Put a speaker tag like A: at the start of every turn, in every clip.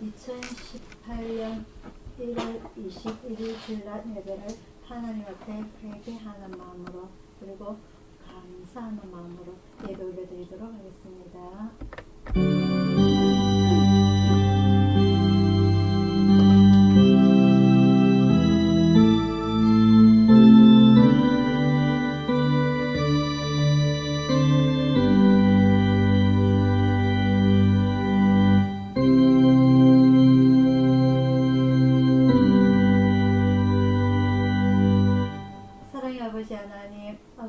A: 2018년 1월 21일 주일날 예배를 하나님 앞에 회개하는 마음으로 그리고 감사하는 마음으로 예배 올려드리도록 하겠습니다.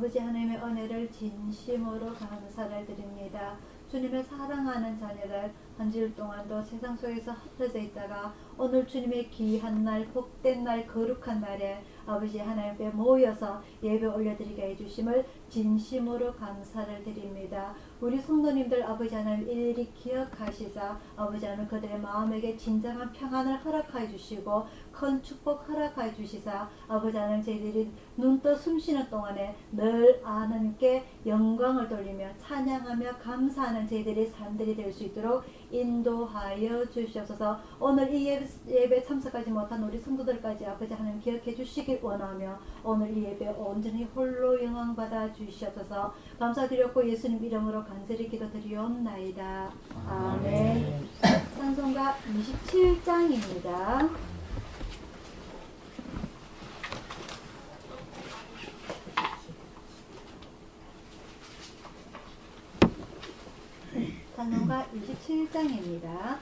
A: 아버지 하나님의 은혜를 진심으로 감사를 드립니다. 주님의 사랑하는 자녀들 한 주일 동안도 세상 속에서 흩어져 있다가 오늘 주님의 귀한 날, 복된 날, 거룩한 날에 아버지 하나님께 모여서 예배 올려드리게 해주심을 진심으로 감사를 드립니다. 우리 성도님들 아버지 하나님 일일이 기억하시자 아버지 하나님 그들의 마음에게 진정한 평안을 허락하여 주시고 큰 축복 허락하여 주시사 아버지 하나님 저희들이 눈떠 숨쉬는 동안에 늘 하나님께 영광을 돌리며 찬양하며 감사하는 저희들의 삶들이 될 수 있도록 인도하여 주시옵소서. 오늘 이 예배 참석하지 못한 우리 성도들까지 아버지 하나님 기억해 주시길 원하며 오늘 이 예배 온전히 홀로 영광 받아 주시옵소서. 감사드렸고 예수님 이름으로 간절히 기도드리옵나이다. 아멘. 찬송가 27장입니다. 찬송가 27장입니다.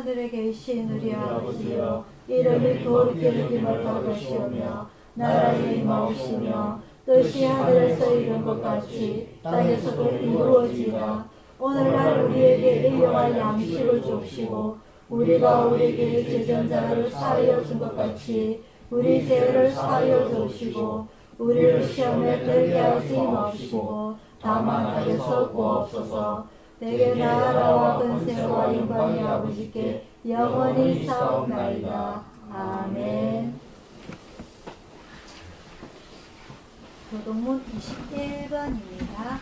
A: 하늘에 계신 우리 아버지여, 이름이 거룩히 여김을 받으시오며 나라의 임하옵시며 뜻이 하늘에서 이룬 것 같이 땅에서도 이루어지라. 오늘날 우리에게 일용할 양식을 주옵시고 우리가 우리에게 죄진 자를 사하여 준 것 같이 우리 죄를 사하여 주옵시고 우리를 시험에 들게 하지 마옵시고 다만 악에서 구하옵소서. 내게 나라와 권세와 영광이 아버지께 영원히 사옵나이다. 아멘. 교동문 21번입니다.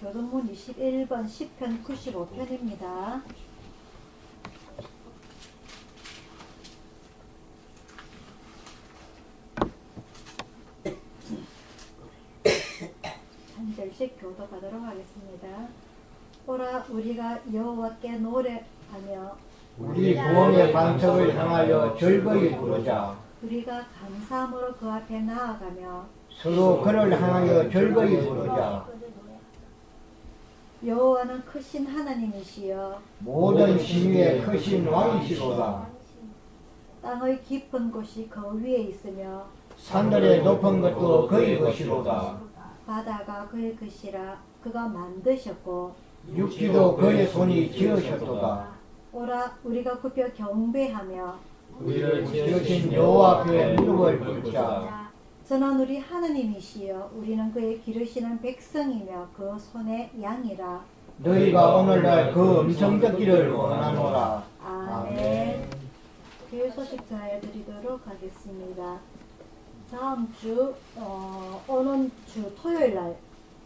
A: 교동문 21번 10편 95편입니다. 한 절씩 교독하도록 하겠습니다. 오라 우리가 여호와께 노래하며
B: 우리 구원의 반석을 향하여 즐거이 부르자.
A: 우리가 감사함으로 그 앞에 나아가며
B: 서로 그를 향하여 즐거이 부르자.
A: 여호와는 크신 하나님이시여
B: 모든 심의의 크신 왕이시로다.
A: 땅의 깊은 곳이 그 위에 있으며
B: 산들의 높은 것도 그의 것이로다.
A: 바다가 그의 것이라 그가 만드셨고
B: 육지도 그의 손이 지으셨도다.
A: 오라 우리가 굽혀 경배하며
B: 우리를 지으신 여호와 앞에 무릎을 꿇자.
A: 저는 우리 하나님이시여 우리는 그의 기르시는 백성이며 그 손의 양이라.
B: 너희가 오늘날 그 음성 듣기를 원하노라.
A: 아멘. 교회 소식 전해드리도록 하겠습니다. 다음 주 오는 주 토요일날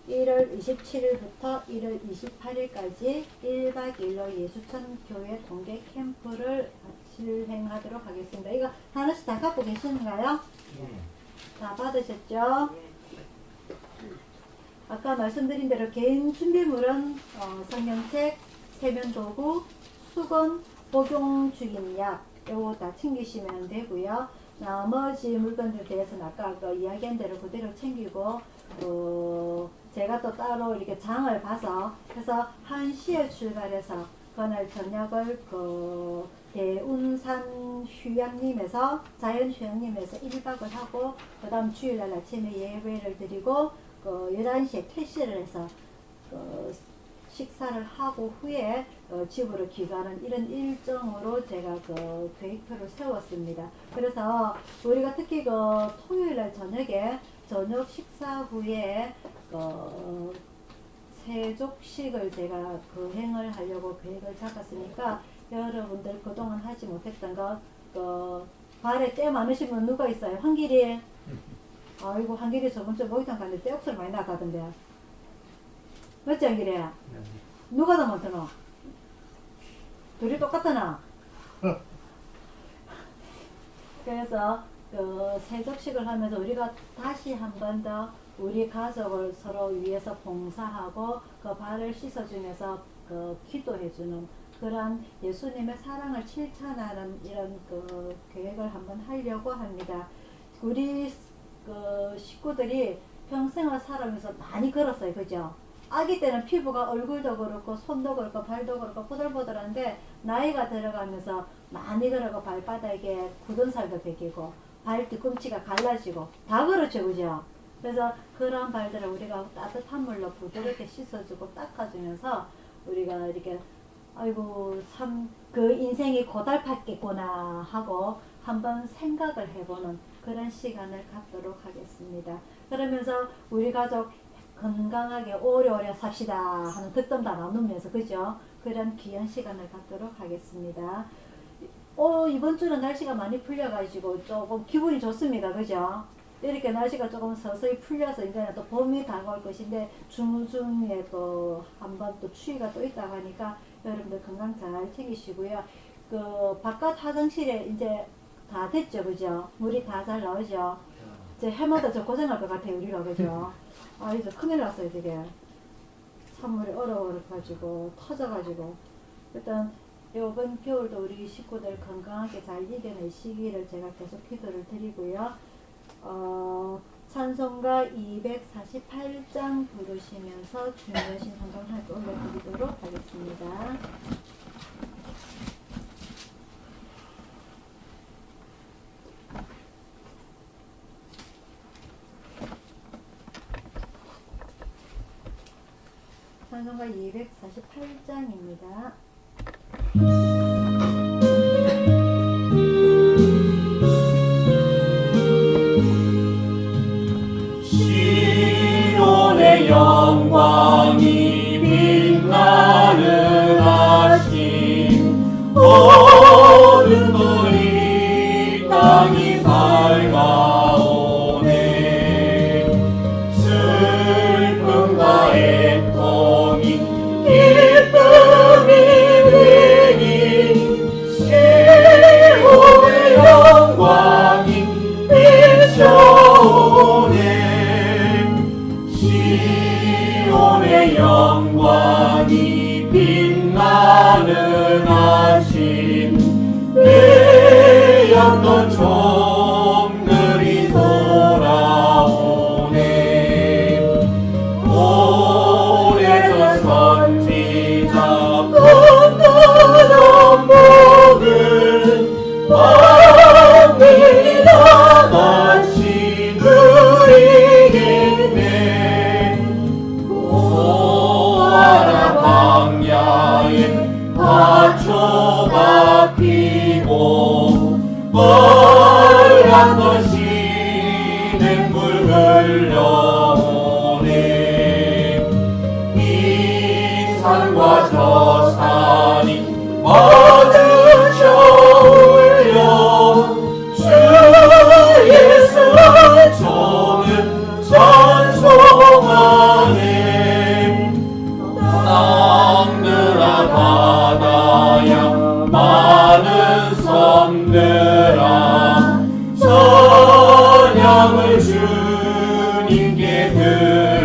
A: 1월 27일부터 1월 28일까지 1박 2일로 예수천 교회 동계 캠프를 실행하도록 하겠습니다. 이거 하나씩 다 갖고 계시는가요? 다 받으셨죠? 아까 말씀드린 대로 개인 준비물은 성경책, 세면도구, 수건, 복용주임약 요거 다 챙기시면 되고요. 나머지 물건들에 대해서는 아까 이야기한 대로 그대로 챙기고 제가 또 따로 이렇게 장을 봐서 해서 1시에 출발해서 그날 저녁을 대운산 휴양림에서 자연휴양림에서 1박을 하고 그 다음 주일날 아침에 예배를 드리고 11시에 퇴실을 해서 식사를 하고 후에 집으로 귀가하는 이런 일정으로 제가 계획표를 세웠습니다. 그래서 우리가 특히 토요일날 저녁에 저녁 식사 후에 세족식을 제가 행을 하려고 계획을 잡았으니까 여러분들 그동안 하지 못했던 발에 때 많으신 분 누가 있어요? 한길이? 아이고 한길이 저번주에 목욕탕 갔는데 떼옥수를 많이 나가던데. 맞지 한길이? 누가 더 많더노? 둘이 똑같더나? 그래서 세족식을 하면서 우리가 다시 한 번 더 우리 가족을 서로 위해서 봉사하고 그 발을 씻어주면서 기도해주는 그런 예수님의 사랑을 실천하는 이런 계획을 한번 하려고 합니다. 우리 식구들이 평생을 살아면서 많이 걸었어요. 그죠? 아기 때는 피부가 얼굴도 그렇고 손도 그렇고 발도 그렇고 보들보들한데 나이가 들어가면서 많이 걸어고 발바닥에 굳은 살도 베기고 발 뒤꿈치가 갈라지고 다 그렇죠. 그죠? 그래서 그런 발들을 우리가 따뜻한 물로 부드럽게 씻어주고 닦아주면서 우리가 이렇게 아이고 참 인생이 고달팠겠구나 하고 한번 생각을 해보는 그런 시간을 갖도록 하겠습니다. 그러면서 우리 가족 건강하게 오래오래 삽시다 하는 득담 다 나누면서 그죠? 그런 귀한 시간을 갖도록 하겠습니다. 이번 주는 날씨가 많이 풀려가지고 조금 기분이 좋습니다. 그죠? 이렇게 날씨가 조금 서서히 풀려서 이제는 또 봄이 다가올 것인데 중에 한번 또 추위가 또 있다고 하니까 여러분들 건강 잘 챙기시고요. 바깥 화장실에 이제 다 됐죠. 그죠? 물이 다 잘 나오죠? 이제 해마다 저 고생할 것 같아요. 우리가. 그죠? 이제 큰일 났어요. 되게. 찬물이 얼어가지고 터져가지고 일단 요번 겨울도 우리 식구들 건강하게 잘 이겨내시기를 제가 계속 기도를 드리고요. 찬송가 248장 부르시면서 중요하신 한번 함께 올려드리도록 하겠습니다. 찬송가 248장입니다.
C: 시온의 영광이 빛나는 아침 어느 거리 땅이 밝아오네 슬픔과 애통이 기쁨이 되니 시온의 영광이 비춰오네 시온의 영광이 빛나는 아침 빼앗던 종들이 돌아오네 오래전 선지자 꿈꾸던 복을 왕이다 같이 누리겠네 보아라 광야에 화초가 피고 빨간 시냇물 흘러오네 이 산과 저 산이 마주쳐 울려 주 예수의 종을 찬송하네 땅들아 바다야 많은 섬들아 찬양을 주님께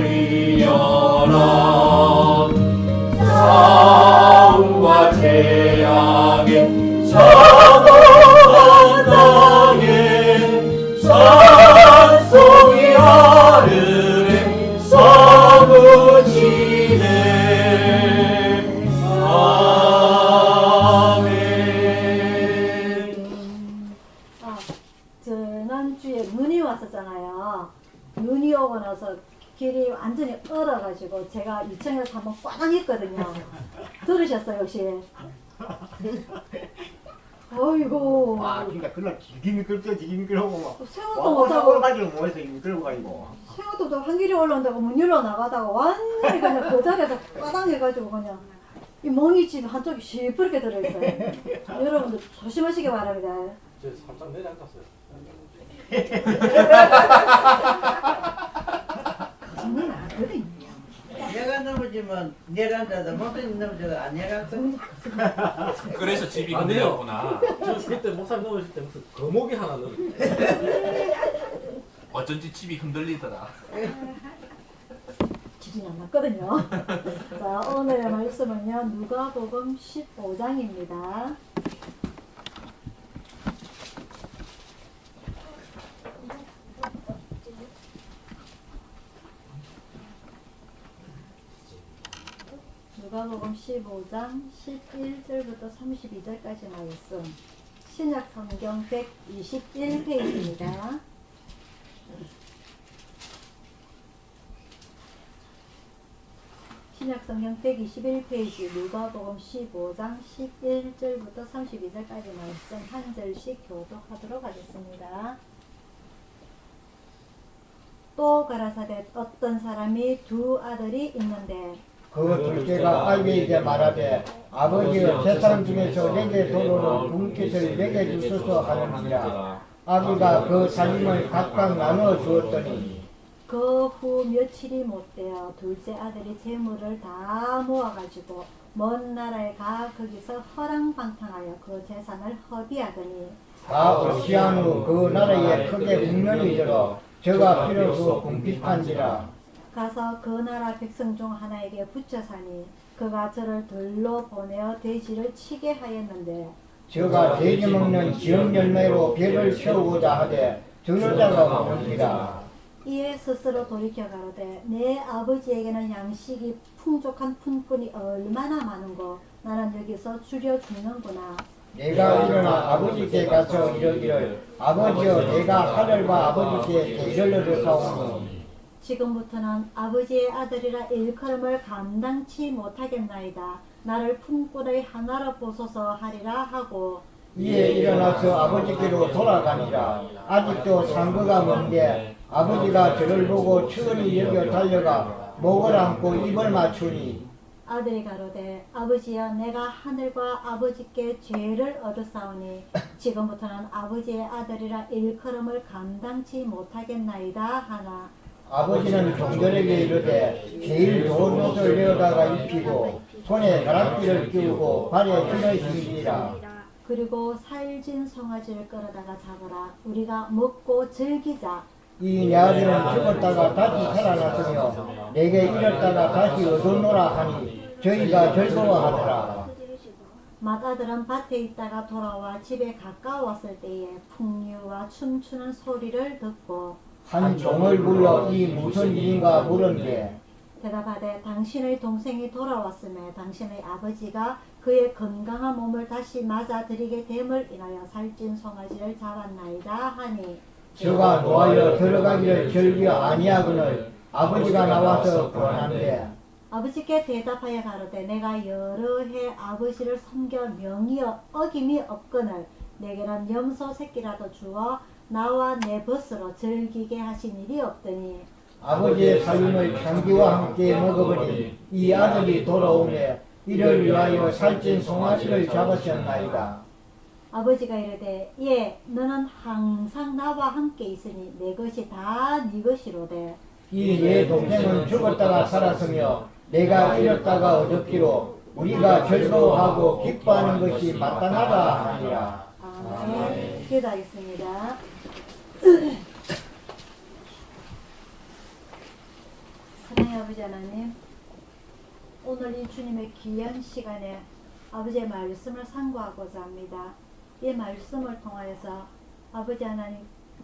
C: 드리어라 싸움과 재앙에 참혹한 땅에 찬송이 하늘에 사무치네
A: 지난주에 눈이 왔었잖아요. 눈이 오고 나서 길이 완전히 얼어가지고 제가 2층에서 한번 꽝 했거든요. 들으셨어요 혹시? 어이구
B: 그러니까 그날 지기 미끌고 막.
A: 생각도 못하고
B: 올가지고 모여서 미끌고 가지고.
A: 생각도 한 길이 올라온다고 문 열어 나가다가 완전히 그냥 그 자리에서 꽈당 해가지고 그냥 이 멍이 지금 한쪽이 시퍼렇게 들어있어요. 여러분들 조심하시기 바랍니다.
D: 저 살짝 내려앉았어요.
A: 거짓말 안 하거든요.
E: 내가 넘어지면 내려앉아도 목사님 넘어져도 안 내려앉아.
C: 그래서 집이
D: 안 돼요.
C: 흔들렸구나
D: 저 그때 목사님 넣으실 때 무슨 거목이 하나 넣었어요.
C: 어쩐지 집이 흔들리더라
A: 지진 안 났거든요. 자, 오늘의 말씀은요, 누가복음 15장입니다. 누가복음 15장 11절부터 32절까지 말씀. 신약 성경 121페이지입니다. 신약 성경 121페이지 누가복음 15장 11절부터 32절까지 말씀 한 절씩 교독하도록 하겠습니다. 또 가라사대 어떤 사람이 두 아들이 있는데
B: 그 둘째가 아이에게 말하되 아버지여 세 사람 중에서 내게 도로를 분깃을 내게 주소서 하는지라. 아비가 그 살림을 각각 나누어 주었더니
A: 그 후 며칠이 못되어 둘째 아들이 재물을 다 모아가지고 먼 나라에 가 거기서 허랑방탕하여 그 재산을 허비하더니
B: 다 어시한 후 그 나라에 크게 국면이 들어 저가 비로소 궁핍한지라.
A: 가서 그 나라 백성 중 하나에게 붙여 사니 그가 저를 들로 보내어 돼지를 치게 하였는데
B: 저가 돼지 먹는 지역 열매로 배를 채우고자 하되 들을 자가 없느니라.
A: 이에 스스로 돌이켜 가로되 내 아버지에게는 양식이 풍족한 품꾼이 얼마나 많은고 나는 여기서 줄여 죽는구나.
B: 내가 일어나 아버지께 가서 이르기를 아버지여 내가 하늘과 아버지께 대를 얻으사오니
A: 지금부터는 아버지의 아들이라 일컬음을 감당치 못하겠나이다. 나를 품꾼의 하나로 보소서 하리라 하고
B: 이에 일어나서 아버지께로 돌아가니라. 아직도 상거가 먼데 아버지가 저를 보고 측은히 여겨 달려가 목을 안고 입을 맞추니
A: 아들이 가로되 아버지여 내가 하늘과 아버지께 죄를 얻었사오니 지금부터는 아버지의 아들이라 일컬음을 감당치 못하겠나이다 하나
B: 아버지는 종들에게 이르되 제일 좋은 옷을 내어다가 입히고 손에 가락지를 끼우고 발에 신을 신기라.
A: 그리고 살진 송아지를 끌어다가 잡으라 우리가 먹고 즐기자.
B: 이 내 아들은 죽었다가 다시 살아났으며 내게 잃었다가 다시 얻었노라 하니 저희가 즐거워하더라.
A: 맏아들은 밭에 있다가 돌아와 집에 가까웠을 때에 풍류와 춤추는 소리를 듣고
B: 한 종을 불러 이 무슨 일인가 물은데
A: 대답하되 당신의 동생이 돌아왔음에 당신의 아버지가 그의 건강한 몸을 다시 맞아들이게 됨을 인하여 살찐 송아지를 잡았나이다 하니
B: 저가 노하여 들어가기를 즐겨 아니하거늘 아버지가 나와서 구원한대.
A: 아버지께 대답하여 가로되 내가 여러 해 아버지를 섬겨 명이여 어김이 없거늘 내게는 염소 새끼라도 주어 나와 내 벗으로 즐기게 하신 일이 없더니
B: 아버지의 살림을 향기와 함께 먹어보니 이 아들이 돌아오매 이를 위하여 살찐 송아지를 잡으셨나이다.
A: 아버지가 이르되 예 너는 항상 나와 함께 있으니 내 것이 다 네 것이로되
B: 이 내 동생은 죽었다가 살았으며 내가 잃었다가 얻었기로 우리가 즐거워하고 기뻐하는 것이 마땅하다 하니라.
A: 아멘. 기도하겠습니다. 사랑의 아버지 하나님, 오늘 이 주님의 귀한 시간에 아버지의 말씀을 상고하고자 합니다. 이 말씀을 통하여서 아버지 하나님,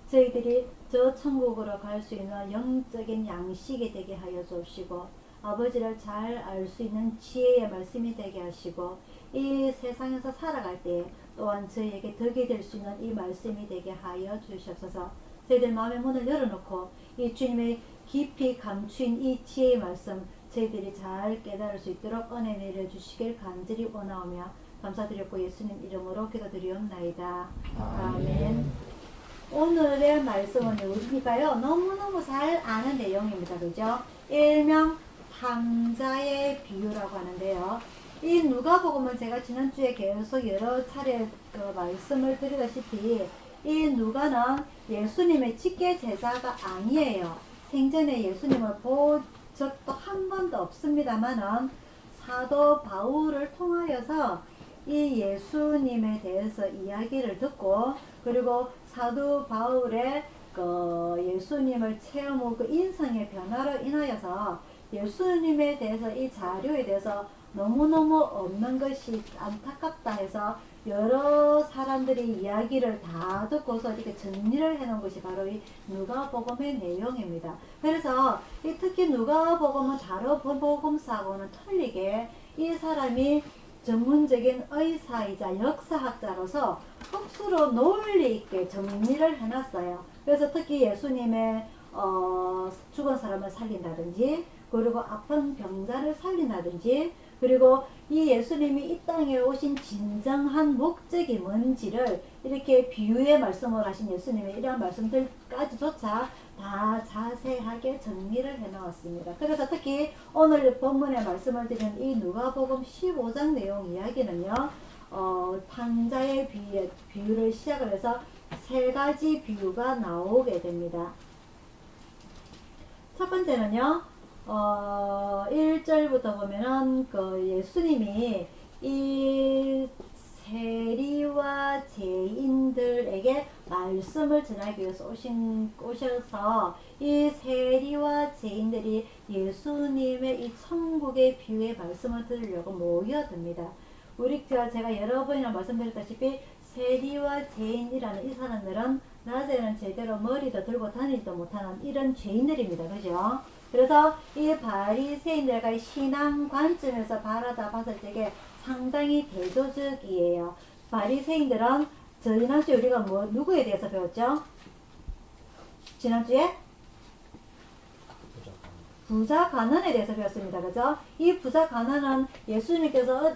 A: 저희들이 저 천국으로 갈 수 있는 영적인 양식이 되게 하여 주시고 아버지를 잘 알 수 있는 지혜의 말씀이 되게 하시고 이 세상에서 살아갈 때 또한 저희에게 덕이 될 수 있는 이 말씀이 되게 하여 주시옵소서. 저희들 마음의 문을 열어놓고 이 주님의 깊이 감추인 이 지혜의 말씀 저희들이 잘 깨달을 수 있도록 은혜 내려주시길 간절히 원하오며 감사드렸고 예수님 이름으로 기도드리옵나이다. 아멘. 오늘의 말씀은 우리가요 너무너무 잘 아는 내용입니다. 그죠? 일명 탕자의 비유라고 하는데요. 이 누가복음은 제가 지난주에 계속 여러 차례 말씀을 드리다시피 이 누가는 예수님의 직계 제자가 아니에요. 생전에 예수님을 본 적도 한 번도 없습니다만은 사도 바울을 통하여서 이 예수님에 대해서 이야기를 듣고 그리고 사도 바울의 예수님을 체험하고 그 인성의 변화로 인하여서 예수님에 대해서 이 자료에 대해서 너무너무 없는 것이 안타깝다 해서 여러 사람들이 이야기를 다 듣고서 이렇게 정리를 해놓은 것이 바로 이 누가복음의 내용입니다. 그래서 이 특히 누가복음은 다른 복음서하고는 틀리게 이 사람이 전문적인 의사이자 역사학자로서 흡수로 논리 있게 정리를 해놨어요. 그래서 특히 예수님의 죽은 사람을 살린다든지 그리고 아픈 병자를 살린다든지 그리고 이 예수님이 이 땅에 오신 진정한 목적이 뭔지를 이렇게 비유의 말씀을 하신 예수님의 이러한 말씀들까지조차 다 자세하게 정리를 해 놓았습니다. 그래서 특히 오늘 본문에 말씀을 드린 이 누가복음 15장 내용 이야기는요, 탕자의 비유를 시작을 해서 세 가지 비유가 나오게 됩니다. 첫 번째는요, 1절부터 보면은 예수님이 이 세리와 죄인들에게 말씀을 전하기 위해서 오셔서 이 세리와 죄인들이 예수님의 이 천국의 비유의 말씀을 들으려고 모여듭니다. 제가 여러 번이나 말씀드렸다시피 세리와 죄인이라는 이 사람들은 낮에는 제대로 머리도 들고 다니지도 못하는 이런 죄인들입니다. 그죠? 그래서 이 바리새인들과의 신앙 관점에서 바라다 봤을 때에 상당히 대조적이에요. 바리새인들은 지난주에 우리가 누구에 대해서 배웠죠? 지난주에? 부자 가난에 대해서 배웠습니다. 그죠? 이 부자 가난은 예수님께서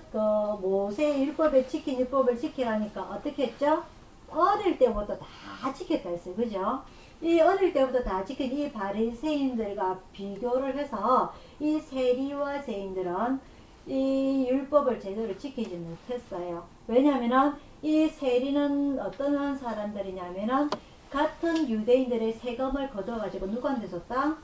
A: 모세 율법을 지키라니까 어떻게 했죠? 어릴 때부터 다 지켰다 했어요. 그죠? 이 어릴 때부터 다 지킨 이 바리새인들과 비교를 해서 이 세리와 죄인들은 이 율법을 제대로 지키지 못했어요. 왜냐하면 이 세리는 어떤 사람들이냐면은 같은 유대인들의 세금을 거둬가지고 누구한테 줬다?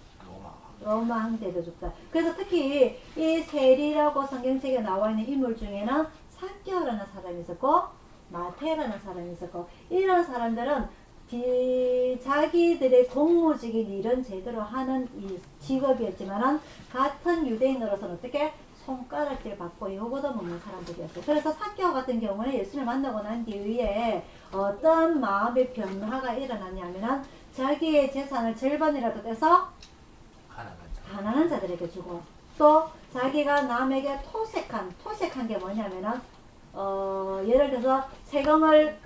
A: 로마한테도 줬다. 그래서 특히 이 세리라고 성경책에 나와 있는 인물 중에는 삭개오라는 사람이 있었고 마태라는 사람이 있었고, 이런 사람들은 자기들의 공무적인 일은 제대로 하는 이 직업이었지만은 같은 유대인으로서는 어떻게 손가락질 받고 요거도 먹는 사람들이었어요. 그래서 삭개오 같은 경우는 예수를 만나고 난 뒤에 어떤 마음의 변화가 일어났냐면은 자기의 재산을 절반이라도 떼서 가난한 자들에게 주고, 또 자기가 남에게 토색한 게 뭐냐면은 예를 들어서 세금을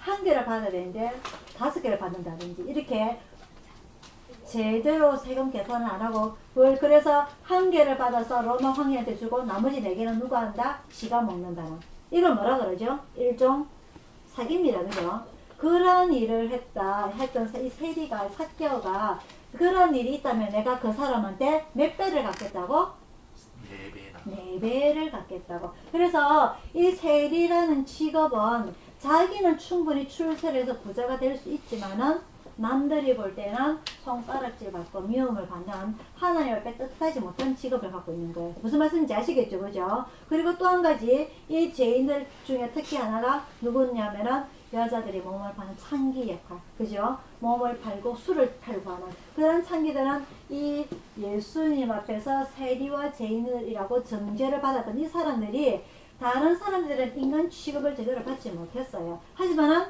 A: 1개를 받아야 되는데 5개를 받는다든지 이렇게 제대로 세금 계산을 안 하고 그래서 1개를 받아서 로마 황제한테 주고 나머지 4개는 누가 한다? 지가 먹는다는, 이걸 뭐라 그러죠? 일종 사기입니다. 그죠? 그런 일을 했던 이 세리가, 삭개오가 그런 일이 있다면 내가 그 사람한테 몇 배를 갚겠다고? 4배를 갚겠다고. 그래서 이 세리라는 직업은 자기는 충분히 출세를 해서 부자가 될 수 있지만은 남들이 볼 때는 손가락질 받고 미움을 받는 하나님 앞에 뜻하지 못한 직업을 갖고 있는 거예요. 무슨 말씀인지 아시겠죠? 그죠? 그리고 또 한 가지, 이 죄인들 중에 특히 하나가 누구냐면은 여자들이 몸을 파는 창기 역할, 그죠? 몸을 팔고 술을 팔고 하는 그런 창기들은 이 예수님 앞에서 세리와 죄인이라고 정죄를 받았던 이 사람들이 다른 사람들은 인간 취급을 제대로 받지 못했어요. 하지만은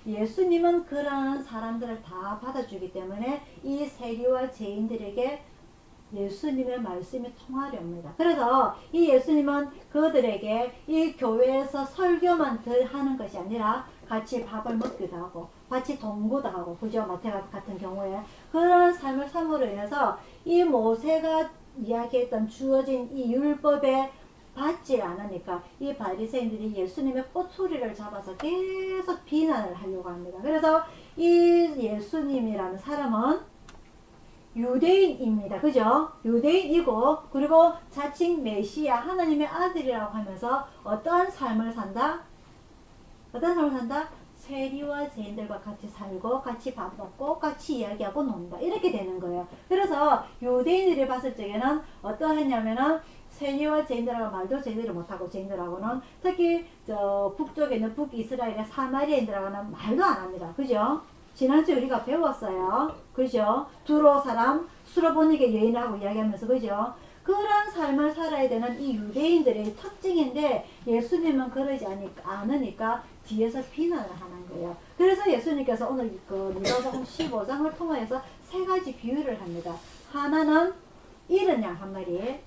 A: 예수님은 그러한 사람들을 다 받아주기 때문에 이 세리와 죄인들에게 예수님의 말씀이 통하렵니다. 그래서 이 예수님은 그들에게 이 교회에서 설교만 하는 것이 아니라 같이 밥을 먹기도 하고 같이 동거도 하고, 그죠? 마태 같은 경우에 그런 삶을 삶으로 인해서 이 모세가 이야기했던 주어진 이 율법에 받지 않으니까 이 바리새인들이 예수님의 꼬투리를 잡아서 계속 비난을 하려고 합니다. 그래서 이 예수님이라는 사람은 유대인입니다. 그죠? 유대인이고, 그리고 자칭 메시아, 하나님의 아들이라고 하면서 어떠한 삶을 산다? 어떤 삶을 산다? 세리와 죄인들과 같이 살고 같이 밥 먹고 같이 이야기하고 논다, 이렇게 되는 거예요. 그래서 유대인들이 봤을 적에는 어떠했냐면은 세리와 죄인들하고 말도 제대로 못하고, 죄인들하고는 특히 북쪽에 있는 북이스라엘의 사마리아인들하고는 말도 안 합니다. 그죠? 지난주에 우리가 배웠어요. 그죠? 두로 사람, 수로보니게 여인하고 이야기하면서, 그죠? 그런 삶을 살아야 되는 이 유대인들의 특징인데 예수님은 그러지 않으니까 뒤에서 비난을 하는 거예요. 그래서 예수님께서 오늘 누가복음 15장을 통해서 3가지 비유를 합니다. 하나는 잃은 양 한 마리,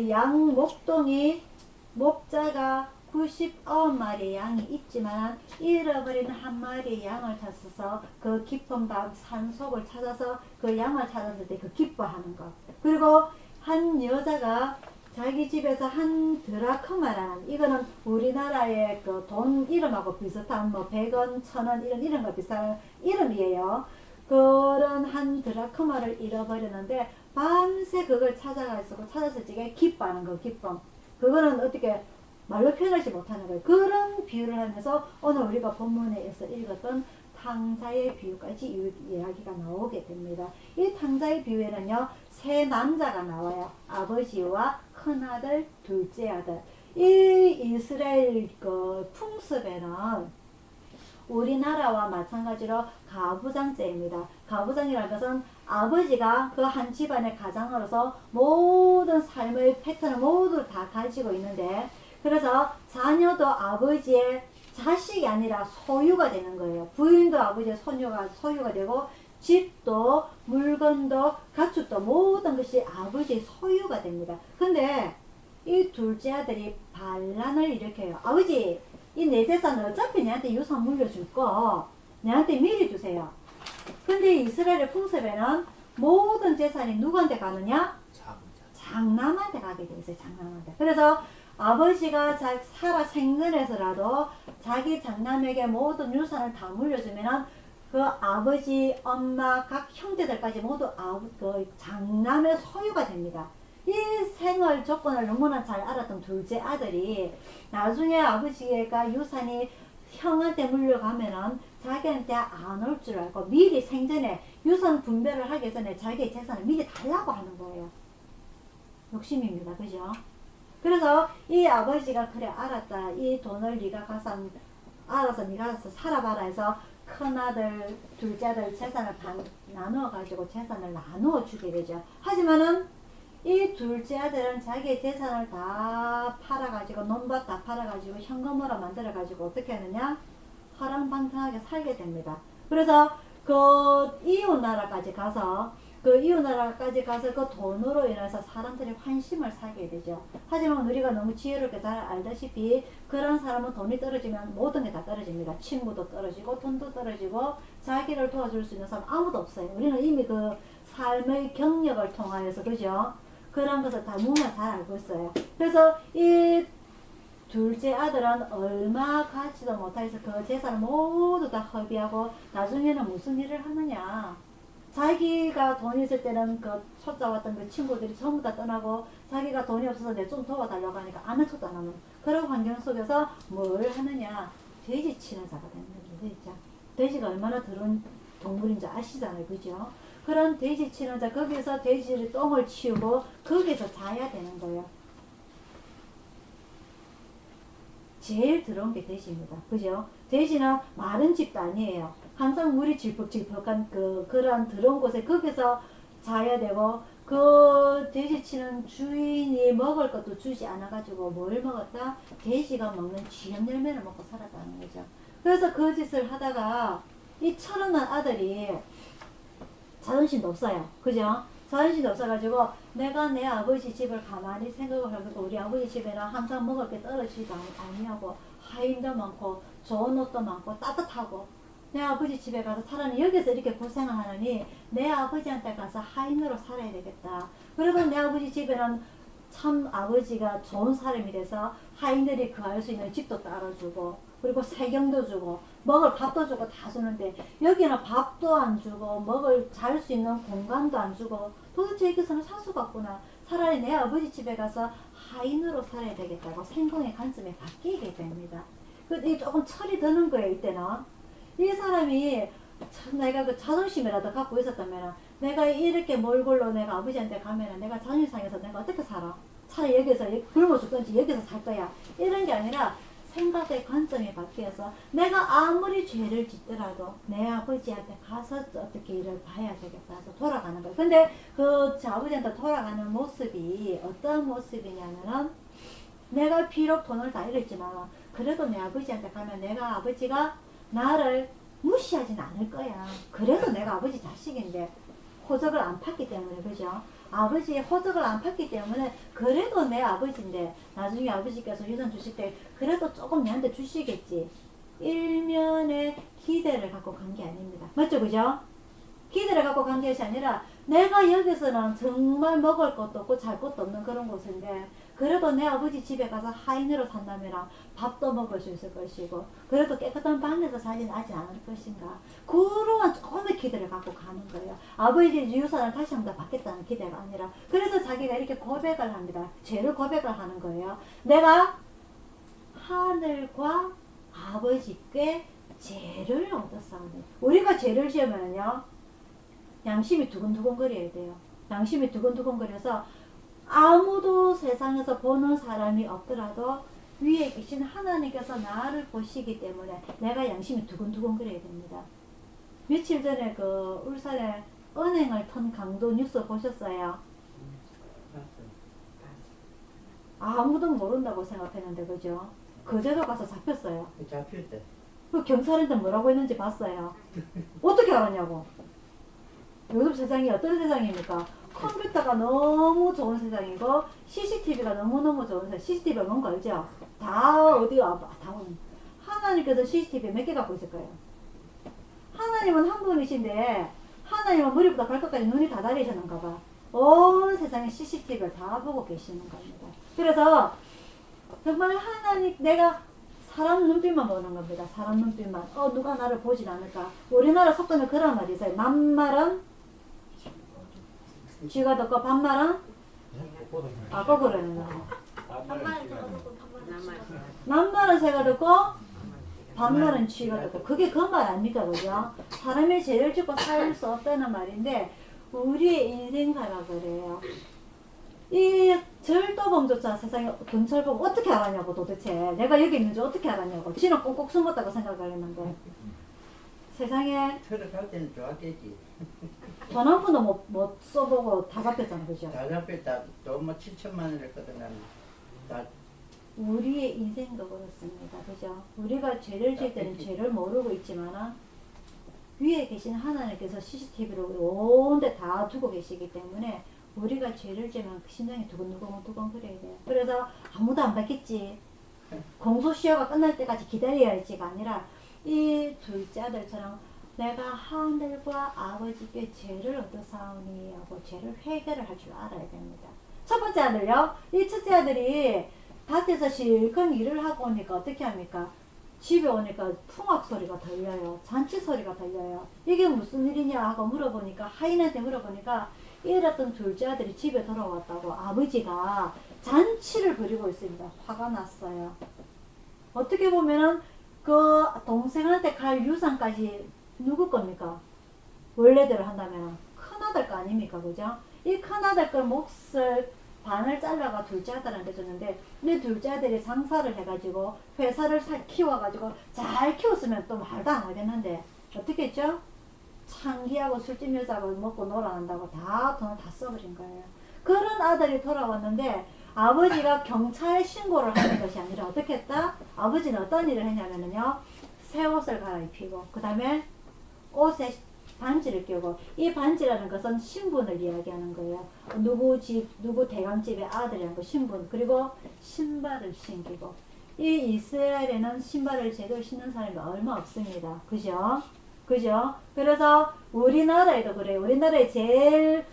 A: 양 목동이 목자가 99마리의 양이 있지만 잃어버린 한 마리의 양을 찾아서 그 깊은 밤 산속을 찾아서 그 양을 찾았을 때 그 기뻐하는 것. 그리고 한 여자가 자기 집에서 한 드라크마라는, 이거는 우리나라의 그 돈 이름하고 비슷한 100원, 1000원 이런 이름과 비슷한 이름이에요. 그런 한 드라크마를 잃어버렸는데 밤새 그걸 찾았을 적에 기뻐하는 거, 기쁨. 그거는 어떻게 말로 표현하지 못하는 거예요. 그런 비유를 하면서 오늘 우리가 본문에서 읽었던 탕자의 비유까지 이야기가 나오게 됩니다. 이 탕자의 비유에는요, 3 남자가 나와요. 아버지와 큰아들, 둘째 아들. 이 이스라엘 풍습에는 우리나라와 마찬가지로 가부장제입니다. 가부장이라는 것은 아버지가 그 한 집안의 가장으로서 모든 삶의 패턴을 모두 다 가지고 있는데, 그래서 자녀도 아버지의 자식이 아니라 소유가 되는 거예요. 부인도 아버지의 소유가 되고, 집도 물건도 가축도 모든 것이 아버지의 소유가 됩니다. 근데 이 둘째 아들이 반란을 일으켜요. 아버지, 이 내 재산은 어차피 내한테 유산 물려줄 거 내한테 미리 주세요. 근데 이스라엘의 풍습에는 모든 재산이 누구한테 가느냐? 장남한테 가게 돼 있어요. 장남한테. 그래서 아버지가 살아 생전에서라도 자기 장남에게 모든 유산을 다 물려주면은 그 아버지, 엄마, 각 형제들까지 모두 그 장남의 소유가 됩니다. 이 생활 조건을 너무나 잘 알았던 둘째 아들이 나중에 아버지가 유산이 형한테 물려가면은 자기한테 안 올 줄 알고 미리 생전에 유산 분배를 하기 전에 자기의 재산을 미리 달라고 하는 거예요. 욕심입니다. 그죠? 그래서 이 아버지가 그래 알았다. 이 돈을 네가 가서 알아서 네가 가서 살아봐라 해서 큰아들, 둘째 아들 재산을 나누어 가지고 재산을 나누어 주게 되죠. 하지만은 이 둘째 아들은 자기의 재산을 다 팔아가지고 논밭 다 팔아가지고 현금으로 만들어가지고 어떻게 하느냐? 허랑방탕하게 살게 됩니다. 그래서 그 이웃 나라까지 가서 그 돈으로 인해서 사람들이 환심을 사게 되죠. 하지만 우리가 너무 지혜롭게 잘 알다시피 그런 사람은 돈이 떨어지면 모든 게 다 떨어집니다. 친구도 떨어지고 돈도 떨어지고 자기를 도와줄 수 있는 사람 아무도 없어요. 우리는 이미 그 삶의 경력을 통하여서 그죠? 그런 것을 다 너무나 잘 알고 있어요. 그래서 이 둘째 아들은 얼마 가지도 못해서 그 재산을 모두 다 허비하고 나중에는 무슨 일을 하느냐? 자기가 돈이 있을 때는 그 찾아왔던 그 친구들이 전부 다 떠나고 자기가 돈이 없어서 내 좀 도와달라고 하니까 아무 척도 안 하는 그런 환경 속에서 뭘 하느냐? 돼지 치는 자가 되는 거죠. 돼지가 얼마나 더러운 동물인지 아시잖아요. 그죠? 그런 돼지 치는 자, 거기서 돼지를 똥을 치우고 거기서 자야 되는 거예요. 제일 더러운 게 돼지입니다. 그죠? 돼지는 마른 집도 아니에요. 항상 물이 질퍽질퍽한 그런 더러운 곳에 거기서 자야 되고, 그 돼지 치는 주인이 먹을 것도 주지 않아가지고 뭘 먹었다? 돼지가 먹는 쥐염 열매를 먹고 살았다는 거죠. 그래서 그 짓을 하다가 이 철없는 아들이 자존심도 없어요. 그죠? 자존심도 없어가지고 내가 내 아버지 집을 가만히 생각을 해보고 우리 아버지 집에는 항상 먹을 게 떨어지지도 아니하고 하인도 많고 좋은 옷도 많고 따뜻하고 내 아버지 집에 가서 차라리 여기서 이렇게 고생을 하느니 내 아버지한테 가서 하인으로 살아야 되겠다. 그래도 내 아버지 집에는 참 아버지가 좋은 사람이 돼서 하인들이 구할 수 있는 집도 따라주고 그리고 세경도 주고 먹을 밥도 주고 다 주는데 여기는 밥도 안 주고 먹을 잘 수 있는 공간도 안 주고 도대체 여기서는 살 수가 없구나. 차라리 내 아버지 집에 가서 하인으로 살아야 되겠다고 생각의 관점이 바뀌게 됩니다. 근데 조금 철이 드는 거예요. 이때는 이 사람이 내가 그 자존심이라도 갖고 있었다면 내가 이렇게 몰골로 내가 아버지한테 가면 내가 자존심상해서 내가 어떻게 살아? 차라리 여기서 굶어 죽든지 여기서 살 거야. 이런 게 아니라 생각의 관점이 바뀌어서 내가 아무리 죄를 짓더라도 내 아버지한테 가서 어떻게 일을 봐야 되겠다 해서 돌아가는 거예요. 근데 그 아버지한테 돌아가는 모습이 어떤 모습이냐면은 내가 비록 돈을 다 잃었지만 그래도 내 아버지한테 가면 내가 아버지가 나를 무시하진 않을 거야. 그래도 내가 아버지 자식인데 호적을 안 팠기 때문에 그죠? 아버지의 호적을 안 팠기 때문에 그래도 내 아버지인데 나중에 아버지께서 유산 주실 때 그래도 조금 내한테 주시겠지. 일면의 기대를 갖고 간 게 아닙니다. 맞죠? 그죠? 기대를 갖고 간 것이 아니라 내가 여기서는 정말 먹을 것도 없고 잘 것도 없는 그런 곳인데 그래도 내 아버지 집에 가서 하인으로 산다면 밥도 먹을 수 있을 것이고 그래도 깨끗한 방에서 살진 않지 않을 것인가 그러한 조금의 기대를 갖고 가는 거예요. 아버지의 유산을 다시 한번 받겠다는 기대가 아니라 그래서 자기가 이렇게 고백을 합니다. 죄를 고백을 하는 거예요. 내가 하늘과 아버지께 죄를 얻었사오니 우리가 죄를 지으면요 양심이 두근두근 거려야 돼요. 양심이 두근두근 거려서 아무도 세상에서 보는 사람이 없더라도 위에 계신 하나님께서 나를 보시기 때문에 내가 양심이 두근두근 거려야 됩니다. 며칠 전에 그 울산에 은행을 턴 강도 뉴스 보셨어요? 아무도 모른다고 생각했는데 그죠? 그제도 가서 잡혔어요.
E: 잡힐 때.
A: 그 경찰한테 뭐라고 했는지 봤어요. 어떻게 알았냐고. 요즘 세상이 어떤 세상입니까? 컴퓨터가 너무 좋은 세상이고 CCTV가 너무너무 좋은 세상. CCTV가 뭔가 알죠? 다 어디가 다 오는. 하나님께서 CCTV 몇 개 갖고 있을 거예요? 하나님은 한 분이신데 하나님은 머리부터 발끝까지 눈이 다 다리셨는가 봐. 온 세상에 CCTV를 다 보고 계시는 겁니다. 그래서 정말 하나님 내가 사람 눈빛만 보는 겁니다. 사람 눈빛만. 누가 나를 보진 않을까. 우리나라 속도는 그런 말이 있어요. 만말은 쥐가 듣고 반말은 거꾸로는 거예요. 만말은 새가 듣고 반말은 쥐가 듣고 그게 그 말 아닙니까 그죠? 사람이 죄를 짓고 살 수 없다는 말인데 우리의 인생사가 그래요. 이 절도범조차 세상에 경찰보고 어떻게 알았냐고 도대체 내가 여기 있는지 어떻게 알았냐고 지는 꼭꼭 숨었다고 생각을 했는데 세상에
E: 들어갈 때는 좋았겠지.
A: 돈 한 푼도 못 써보고 다 잡혔잖아 그죠?
E: 다 잡혔다. 돈뭐 7천만 원 했거든 나는. 다
A: 우리의 인생도 그렇습니다 그죠? 우리가 죄를 지을 때는 죄를 모르고 있지만 위에 계신 하나님께서 CCTV를 온데 다 두고 계시기 때문에 우리가 죄를 지면 심장이 두근두근 거려야 돼요. 그래서 아무도 안 받겠지. 공소시효가 끝날 때까지 기다려야 할지가 아니라 이 둘째 아들처럼 내가 하늘과 아버지께 죄를 얻어사오니 하고 죄를 회개를 할 줄 알아야 됩니다. 첫 번째 아들요. 이 첫째 아들이 밭에서 실컷 일을 하고 오니까 어떻게 합니까? 집에 오니까 풍악 소리가 들려요. 잔치 소리가 들려요. 이게 무슨 일이냐 하고 물어보니까 하인한테 물어보니까 이랬던 둘째 아들이 집에 돌아왔다고 아버지가 잔치를 벌이고 있습니다. 화가 났어요. 어떻게 보면은 그 동생한테 갈 유산까지 누구 겁니까? 원래대로 한다면 큰아들 거 아닙니까? 그죠? 이 큰아들 거 몫을 반을 잘라가 둘째 아들한테 줬는데 내 둘째 아들이 장사를 해가지고 회사를 키워가지고 잘 키웠으면 또 말도 안 하겠는데 어떻게 했죠? 창기하고 술집 여자하고 먹고 놀아난다고 다 돈을 다 써버린 거예요. 그런 아들이 돌아왔는데 아버지가 경찰에 신고를 하는 것이 아니라 어떻게 했다? 아버지는 어떤 일을 했냐면요. 새 옷을 갈아입히고 그 다음에 옷에 반지를 끼우고 이 반지라는 것은 신분을 이야기하는 거예요. 누구 집, 누구 대감집의 아들이라는 거 신분 그리고 신발을 신기고 이 이스라엘에는 신발을 제대로 신는 사람이 얼마 없습니다. 그죠? 그죠? 그래서 우리나라에도 그래요. 우리나라에 제일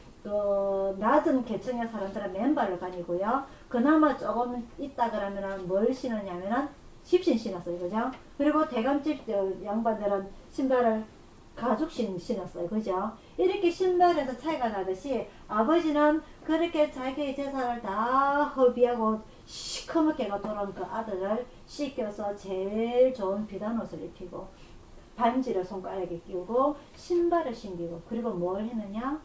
A: 낮은 계층의 사람들은 맨발로 다니고요. 그나마 조금 있다 그러면 뭘 신었냐면은 십신 신었어요. 그죠? 그리고 대감집 양반들은 신발을 가죽신 신었어요. 그죠? 이렇게 신발에서 차이가 나듯이 아버지는 그렇게 자기의 재산을 다 허비하고 시커멓게 돌아온 그 아들을 씻겨서 제일 좋은 비단 옷을 입히고 반지를 손가락에 끼우고 신발을 신기고 그리고 뭘 했느냐?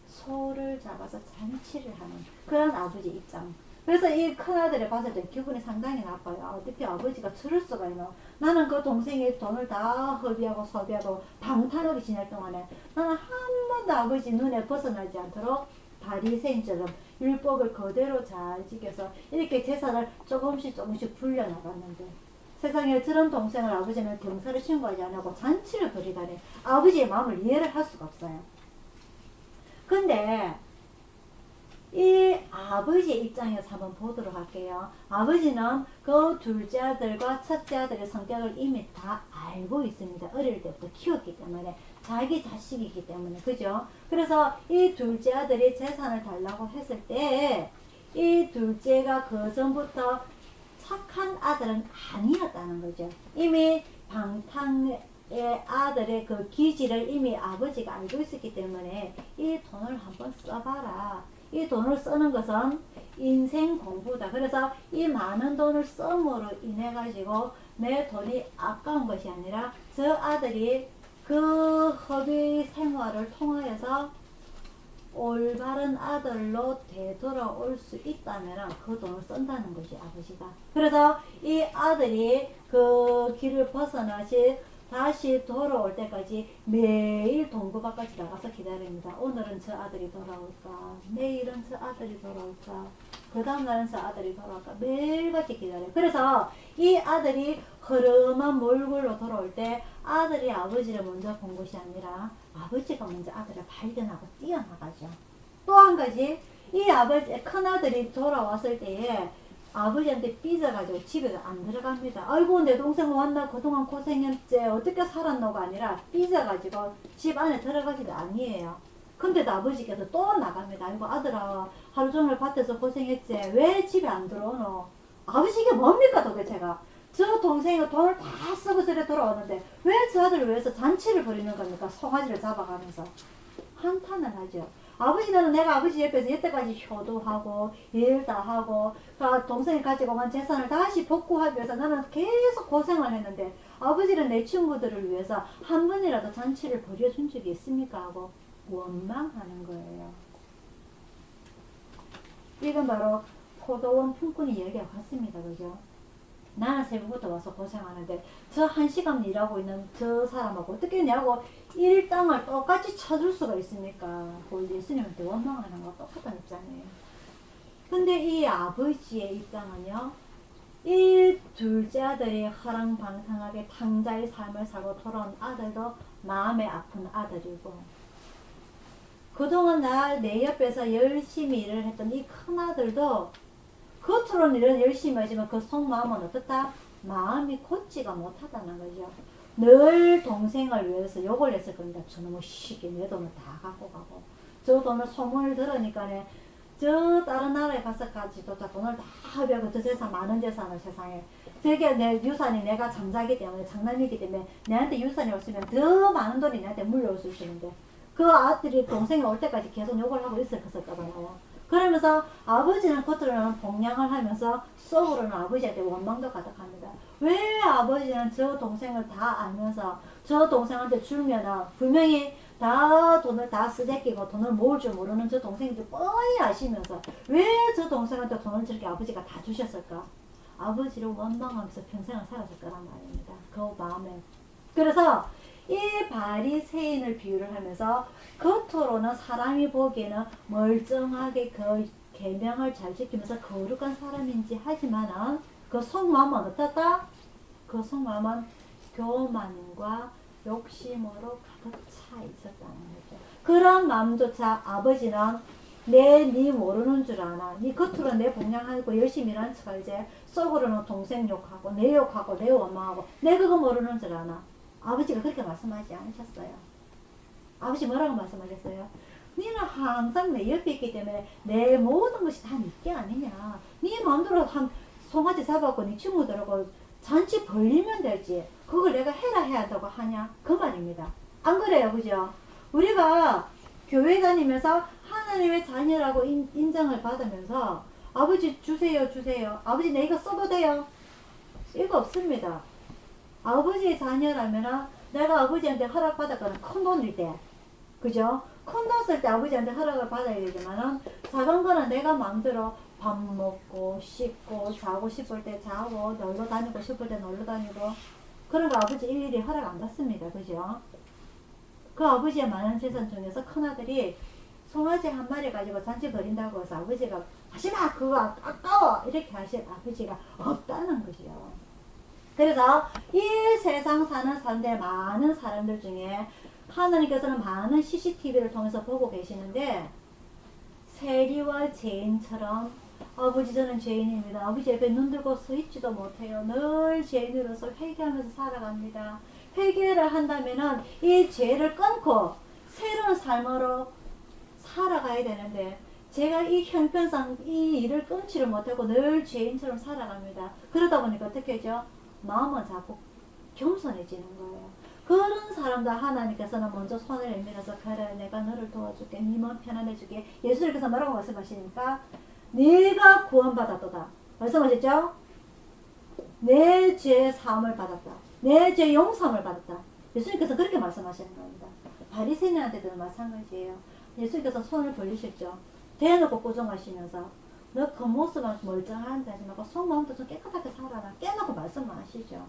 A: 소를 잡아서 잔치를 하는 그런 아버지 입장. 그래서 이 큰아들이 봤을 때 기분이 상당히 나빠요. 어떻게 아버지가 저럴 수가 있노? 나는 그 동생의 돈을 다 허비하고 소비하고 방탕하게 지낼 동안에 나는 한 번도 아버지 눈에 벗어나지 않도록 바리새인처럼 율법을 그대로 잘 지켜서 이렇게 재산을 조금씩 불려나갔는데 세상에 저런 동생을 아버지는 경찰에 신고하지 않고 잔치를 벌이다니 아버지의 마음을 이해를 할 수가 없어요. 근데 이 아버지의 입장에서 한번 보도록 할게요. 아버지는 그 둘째 아들과 첫째 아들의 성격을 이미 다 알고 있습니다. 어릴 때부터 키웠기 때문에 자기 자식이기 때문에 그죠? 그래서 이 둘째 아들이 재산을 달라고 했을 때 이 둘째가 그 전부터 착한 아들은 아니었다는 거죠. 이미 방탕의 아들의 그 기질을 이미 아버지가 알고 있었기 때문에 이 돈을 한번 써봐라. 이 돈을 쓰는 것은 인생 공부다. 그래서 이 많은 돈을 씀으로 인해 가지고 내 돈이 아까운 것이 아니라 저 아들이 그 허비 생활을 통하여서 올바른 아들로 되돌아올 수 있다면 그 돈을 쓴다는 것이 아버지가. 그래서 이 아들이 그 길을 벗어나시 다시 돌아올 때까지 매일 동구밭까지 나가서 기다립니다. 오늘은 저 아들이 돌아올까? 내일은 저 아들이 돌아올까? 그 다음날은 저 아들이 돌아올까? 매일같이 기다려요. 그래서 이 아들이 흐름한 몰골로 돌아올 때 아들이 아버지를 먼저 본 것이 아니라 아버지가 먼저 아들을 발견하고 뛰어나가죠. 또 한 가지, 이 아버지, 큰아들이 돌아왔을 때에 아버지한테 삐져가지고 집에 안 들어갑니다. 아이고 내 동생 왔나 그동안 고생했지 어떻게 살았노가 아니라 삐져가지고 집 안에 들어가지도 아니에요. 근데도 아버지께서 또 나갑니다. 아이고 아들아 하루 종일 밭에서 고생했지 왜 집에 안 들어오노? 아버지 이게 뭡니까 도대체가? 저 동생이 돈을 다 쓰고 저래 돌아왔는데 왜 저 아들을 위해서 잔치를 벌이는 겁니까? 송아지를 잡아가면서 한탄을 하죠. 아버지는 내가 아버지 옆에서 이때까지 효도하고 일 다 하고 동생이 가지고 간 재산을 다시 복구하기 위해서 나는 계속 고생을 했는데 아버지는 내 친구들을 위해서 한 번이라도 잔치를 벌여준 적이 있습니까? 하고 원망하는 거예요. 이건 바로 포도원 품꾼이 얘기가 같습니다. 그죠? 나는 새벽부터 와서 고생하는데 저 1시간 일하고 있는 저 사람하고 어떻게 내하고 일당을 똑같이 쳐줄 수가 있습니까? 그 예수님한테 원망하는 거 똑같은 입장이에요. 근데 이 아버지의 입장은요, 이 둘째 아들이 허랑방탕하게 탕자의 삶을 살고 돌아온 아들도 마음에 아픈 아들이고, 그동안 내 옆에서 열심히 일을 했던 이 큰아들도 겉으로는 일을 열심히 하지만 그 속마음은 어떻다? 마음이 곧지가 못하다는 거죠. 늘 동생을 위해서 욕을 했을 겁니다. 저놈의 시기 내 돈을 다 갖고 가고 저 돈을 소문을 들으니까 저 다른 나라에 가서까지도 돈을 다 합의하고 저 재산 많은 재산을 세상에 저게 내 유산이 내가 장자이기 때문에 장남이기 때문에 내한테 유산이 없으면 더 많은 돈이 내한테 물려올 수 있는데 그 아들이 동생이 올 때까지 계속 욕을 하고 있었거든요. 그러면서 아버지는 겉으로는 봉양을 하면서 속으로는 아버지한테 원망도 가득합니다. 왜 아버지는 저 동생을 다 알면서 저 동생한테 주면은 분명히 다 돈을 다 쓰재끼고 돈을 모을 줄 모르는 저 동생인지 뻔히 아시면서 왜 저 동생한테 돈을 저렇게 아버지가 다 주셨을까? 아버지를 원망하면서 평생을 살았을 거란 말입니다. 그 마음에. 그래서 이 바리새인을 비유를 하면서 겉으로는 사람이 보기에는 멀쩡하게 그 계명을 잘 지키면서 거룩한 사람인지 하지만은 그 속마음은 어떻다? 그 속마음은 교만과 욕심으로 가득 차 있었다는 거죠. 그런 마음조차 아버지는 네 모르는 줄 아나. 네 겉으로 내 봉양하고 열심히 일하는 척 이제 속으로는 동생 욕하고 내 욕하고 내 원망하고 내 그거 모르는 줄 아나. 아버지가 그렇게 말씀하지 않으셨어요. 아버지 뭐라고 말씀하셨어요? 너는 항상 내 옆에 있기 때문에 내 모든 것이 다 네게 아니냐. 네 마음대로 한 송아지 잡아갖고 네 친구들하고 잔치 벌리면 되지. 그걸 내가 해야 한다고 하냐? 그 말입니다. 안 그래요, 그죠? 우리가 교회 다니면서 하나님의 자녀라고 인정을 받으면서 아버지 주세요. 아버지 내 이거 써도 돼요? 이거 없습니다. 아버지의 자녀라면 내가 아버지한테 허락받았거나 큰 돈일 때, 그죠? 큰 돈 쓸 때 아버지한테 허락을 받아야 되지만은 작은 거는 내가 마음대로 밥 먹고 씻고 자고 싶을 때 자고 놀러 다니고 싶을 때 놀러 다니고 그런 거 아버지 일일이 허락 안 받습니다. 그죠? 그 아버지의 많은 재산 중에서 큰아들이 송아지 한 마리 가지고 잔치 벌인다고 해서 아버지가 하지마 그거 아까워 이렇게 하실 아버지가 없다는 거죠. 그래서 이 세상 사는 사람들 많은 사람들 중에 하나님께서는 많은 CCTV를 통해서 보고 계시는데 세리와 죄인처럼 아버지 저는 죄인입니다. 아버지 옆에 눈 들고 서 있지도 못해요. 늘 죄인으로서 회개하면서 살아갑니다. 회개를 한다면은 이 죄를 끊고 새로운 삶으로 살아가야 되는데 제가 이 형편상 이 일을 끊지를 못하고 늘 죄인처럼 살아갑니다. 그러다 보니까 어떻게 하죠? 마음은 자꾸 겸손해지는 거예요. 그런 사람들 하나님께서는 먼저 손을 내밀어서 그래 내가 너를 도와줄게 네 마음 편안해줄게. 예수님께서 뭐라고 말씀하시니까 네가 구원받았도다 말씀하셨죠? 내 죄 사함을 받았다. 내 죄 용서함을 받았다. 예수님께서 그렇게 말씀하시는 겁니다. 바리새인한테도 마찬가지예요. 예수님께서 손을 벌리셨죠. 대놓고 꾸중하시면서 너 겉모습은 멀쩡한데 하지 말고 속마음도 좀 깨끗하게 살아라. 깨나 말씀 아시죠?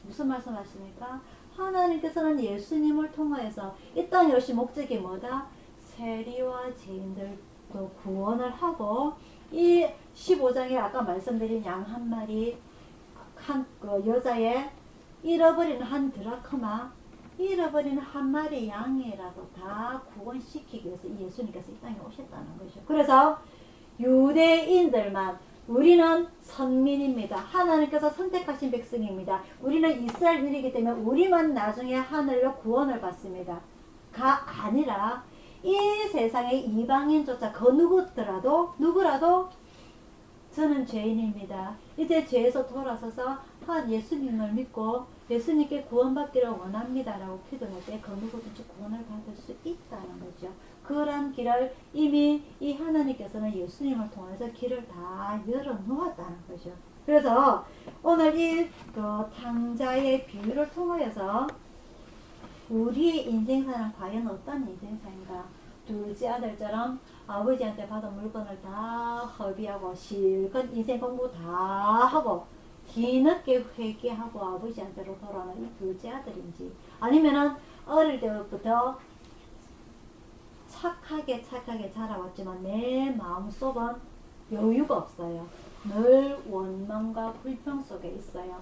A: 무슨 말씀 하십니까? 하나님께서는 예수님을 통하여서 이 땅에 오신 목적이 뭐다? 세리와 죄인들도 구원을 하고 이 15장에 아까 말씀드린 양 한 마리 그 여자의 잃어버린 한 드라크마 잃어버린 한 마리 양이라도 다 구원시키기 위해서 예수님께서 이 땅에 오셨다는 거죠. 그래서 유대인들만 우리는 선민입니다. 하나님께서 선택하신 백성입니다. 우리는 이스라엘인이기 때문에 우리만 나중에 하늘로 구원을 받습니다. 가 아니라 이 세상의 이방인조차 그 누구라도 저는 죄인입니다. 이제 죄에서 돌아서서 한 예수님을 믿고 예수님께 구원받기를 원합니다 라고 기도할 때 그 누구든지 구원을 받을 수 있다는 거죠. 그런 길을 이미 이 하나님께서는 예수님을 통해서 길을 다 열어 놓았다는 거죠. 그래서 오늘 이 그 탕자의 비유를 통하여서 우리의 인생사는 과연 어떤 인생사인가? 둘째 아들처럼 아버지한테 받은 물건을 다 허비하고 실컷 인생 공부 다 하고 뒤늦게 회개하고 아버지한테로 돌아오는 이 둘째 아들인지 아니면은 어릴 때부터 착하게 자라왔지만 내 마음속은 여유가 없어요. 늘 원망과 불평 속에 있어요.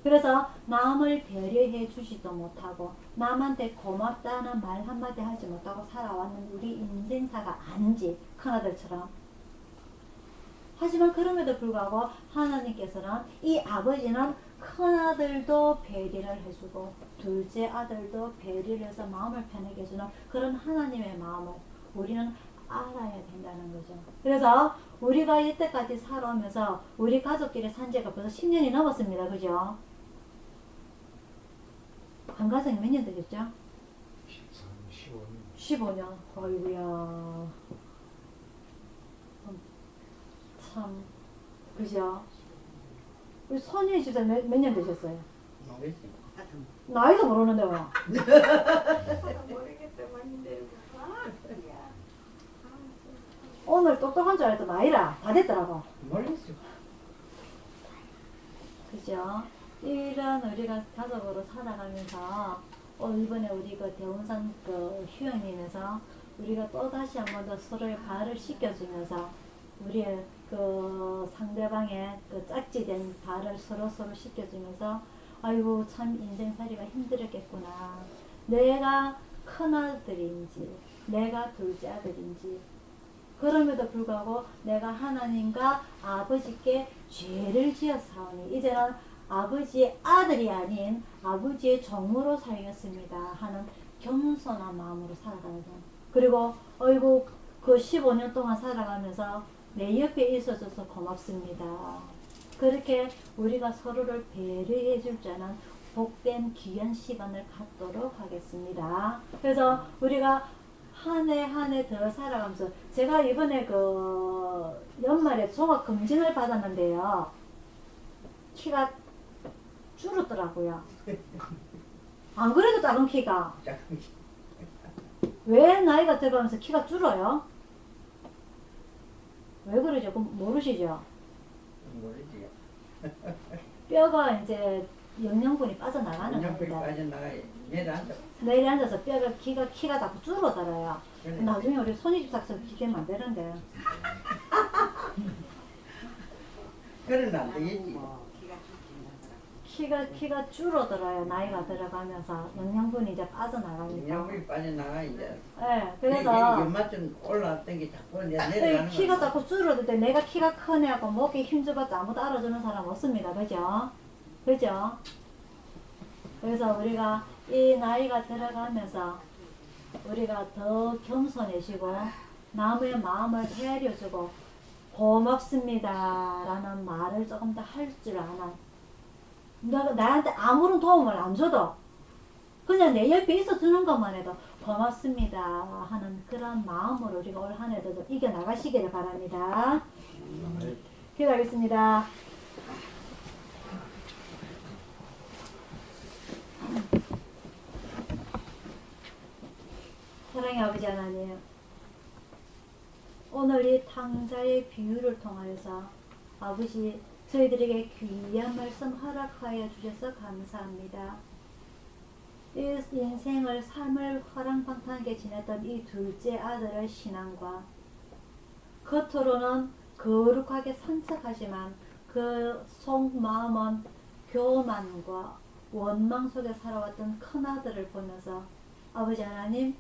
A: 그래서 남을 배려해 주지도 못하고 남한테 고맙다는 말 한마디 하지 못하고 살아왔는 우리 인생사가 아닌지 큰아들처럼. 하지만 그럼에도 불구하고 하나님께서는 이 아버지는 큰아들도 배려를 해주고 둘째 아들도 배려를 해서 마음을 편하게 해주는 그런 하나님의 마음을 우리는 알아야 된다는 거죠. 그래서 우리가 이때까지 살아오면서 우리 가족끼리 산 지가 벌써 10년이 넘었습니다. 그죠? 한 가정이 몇 년 되겠죠? 15년. 아이고야. 참, 그죠? 우리 선희 집사 몇 년 되셨어요? 나이도 모르는데 뭐. 오늘 똑똑한 줄 알았더니 나이라 다 됐더라고.
E: 모르겠어.
A: 그죠? 이런 우리가 가족으로 살아가면서 이번에 우리 그 대원산 그 휴양림에서 우리가 또 다시 한 번 더 서로의 발을 씻겨주면서 우리의 그 상대방의 그 짝지된 발을 서로 씻겨주면서 아이고 참 인생살이가 힘들었겠구나. 내가 큰아들인지 내가 둘째 아들인지 그럼에도 불구하고 내가 하나님과 아버지께 죄를 지었사오니 이제는 아버지의 아들이 아닌 아버지의 종으로 살겠습니다 하는 겸손한 마음으로 살아가야 돼. 그리고 어이구 그 15년 동안 살아가면서 내 옆에 있어줘서 고맙습니다. 그렇게 우리가 서로를 배려해 줄 줄은 복된 귀한 시간을 갖도록 하겠습니다. 그래서 우리가 한 해 한 해 더 살아가면서 제가 이번에 그 연말에 종합 검진을 받았는데요. 키가 줄었더라고요. 안 그래도 작은 키가. 왜 나이가 들어가면서 키가 줄어요? 왜 그러죠? 그럼 모르시죠?
E: 모르지.
A: 뼈가 이제 영양분이 빠져나가는
E: 영양분이
A: 겁니다.
E: 빠져나가야 내려앉아.
A: 내려앉아서 뼈가 키가 자꾸 줄어들어요.
E: 그래.
A: 나중에 우리 손이집사처럼 기계면 안 되는데.
E: 그래는 안 되겠지.
A: 키가 줄어들어요. 나이가 들어가면서 영양분이 이제 빠져나가니까.
E: 영양분이 빠져나가 이제.
A: 네, 그래서
E: 연마 좀 올라왔던 게 자꾸 이제
A: 네,
E: 내려가는
A: 키가
E: 거야.
A: 자꾸 줄어들 때 내가 키가 크네하고 목에 힘줘봤자 아무도 알아주는 사람 없습니다. 그죠? 그죠? 그래서 우리가 이 나이가 들어가면서 우리가 더 겸손해지고 남의 마음을 헤아려주고 고맙습니다 라는 말을 조금 더 할 줄 아는 나한테 아무런 도움을 안 줘도 그냥 내 옆에 있어주는 것만 해도 고맙습니다 하는 그런 마음으로 우리가 올 한 해도 이겨나가시기를 바랍니다. 기도하겠습니다. 사랑의 아버지 하나님, 오늘 이 탕자의 비유를 통하여서 아버지 저희들에게 귀한 말씀 허락하여 주셔서 감사합니다. 이 인생을 삶을 화랑방탕하게 지냈던 이 둘째 아들의 신앙과 겉으로는 거룩하게 산책하지만 그 속마음은 교만과 원망 속에 살아왔던 큰아들을 보면서 아버지 하나님,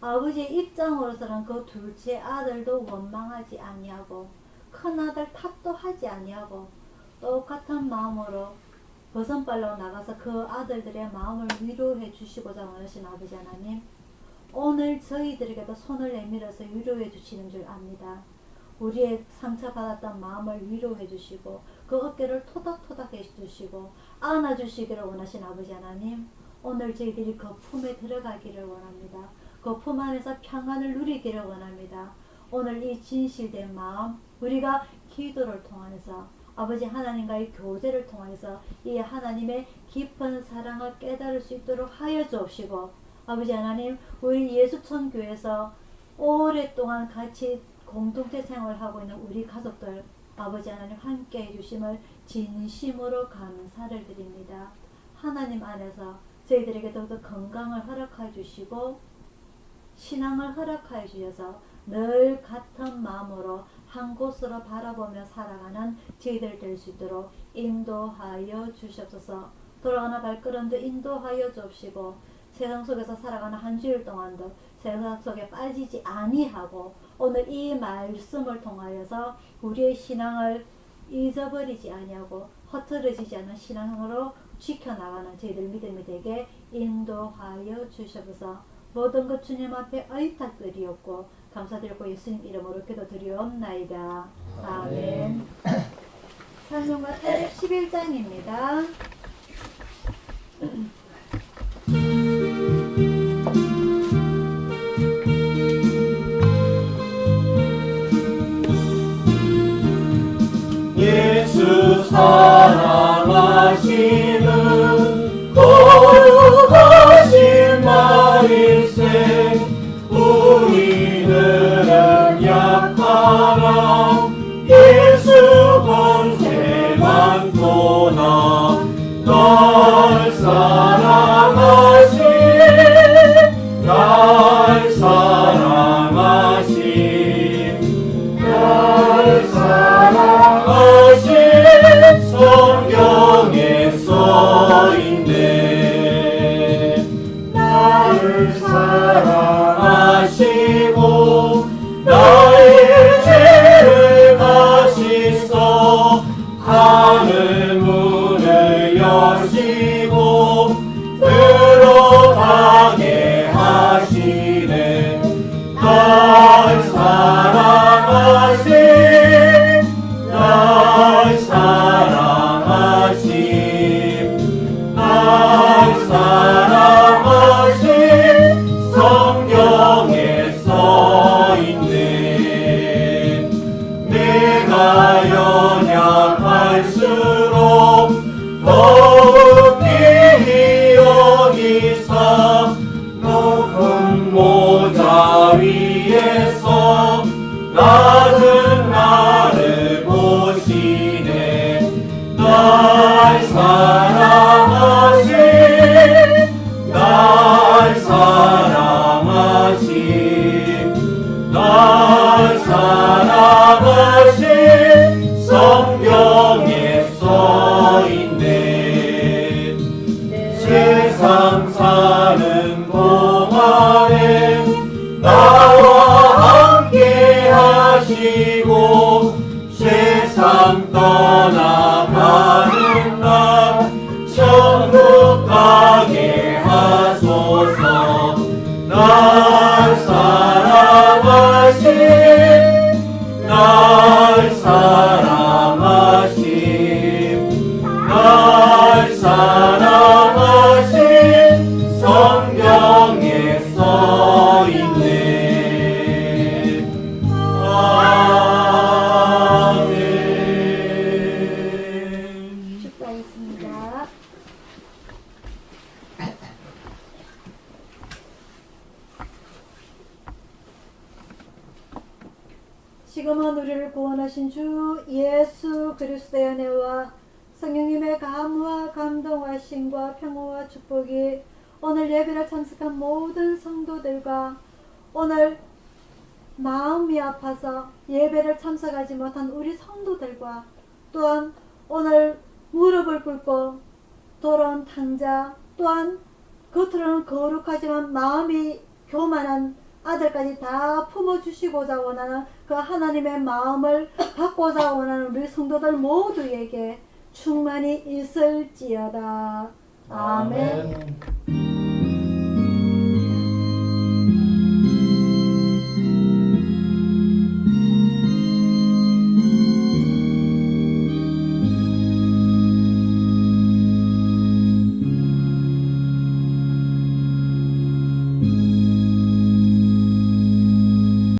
A: 아버지의 입장으로서는 그 둘째 아들도 원망하지 아니하고 큰아들 탓도 하지 아니하고 똑같은 마음으로 버선발로 나가서 그 아들들의 마음을 위로해 주시고자 원하신 아버지 하나님, 오늘 저희들에게도 손을 내밀어서 위로해 주시는 줄 압니다. 우리의 상처받았던 마음을 위로해 주시고 그 어깨를 토닥토닥 해 주시고 안아주시기를 원하신 아버지 하나님, 오늘 저희들이 그 품에 들어가기를 원합니다. 그 품 안에서 평안을 누리기를 원합니다. 오늘 이 진실된 마음, 우리가 기도를 통해서 아버지 하나님과의 교제를 통해서 이 하나님의 깊은 사랑을 깨달을 수 있도록 하여 주옵시고, 아버지 하나님, 우리 예수천교에서 오랫동안 같이 공동체 생활하고 있는 우리 가족들 아버지 하나님 함께 해주심을 진심으로 감사를 드립니다. 하나님 안에서 저희들에게 더욱더 건강을 허락해 주시고 신앙을 허락해 주셔서 늘 같은 마음으로 한 곳으로 바라보며 살아가는 저희들 될 수 있도록 인도하여 주시옵소서. 돌아가는 발걸음도 인도하여 주옵시고 세상 속에서 살아가는 한 주일 동안도 세상 속에 빠지지 아니하고 오늘 이 말씀을 통하여서 우리의 신앙을 잊어버리지 아니하고 흐트러지지 않는 신앙으로 지켜나가는 저희들 믿음이 되게 인도하여 주시옵소서. 모든 것 주님 앞에 의탁드리옵고 감사드리고 예수님 이름으로 기도드리옵나이다. 아멘. 찬송가 11장입니다.
C: 예수 사랑하시는 거룩하신 말일세. 우리들은 약하나 예수 권세 많도다. 날 사랑하신 날 사랑하신 날 사랑하신 성경에 써있네. 나를 사랑하시고 나의 죄를 가시소. 하늘 문을 여시고 들어가게 하시네. 날 사랑하신 날 사랑하신 날 사랑하신 성경에 써있네. 내가 연약할수록 더욱 귀히 여기사 높은 모자 위에서 낮은 나를 보시네. 날 사랑하신 날 사랑하신 날 사랑하신 성경에 써있네. 세상 사는 동안에 나와 함께 하시고 세상 떠나가는 날 천국 가게 하소서. 날 사랑하신 날 사랑하신 날 사랑하신 성경에 써있네. 아멘.
A: 축하했습니다. 지금은 우리를 구원하신 주 예수 그리스도의 은혜와 성령님의 감화 감동하심과 평화와 축복이 오늘 예배를 참석한 모든 성도들과 오늘 마음이 아파서 예배를 참석하지 못한 우리 성도들과 또한 오늘 무릎을 꿇고 돌아온 탕자 또한 겉으로는 거룩하지만 마음이 교만한 아들까지 다 품어주시고자 원하는 그 하나님의 마음을 받고자 원하는 우리 성도들 모두에게 충만히 있을지어다. 아멘.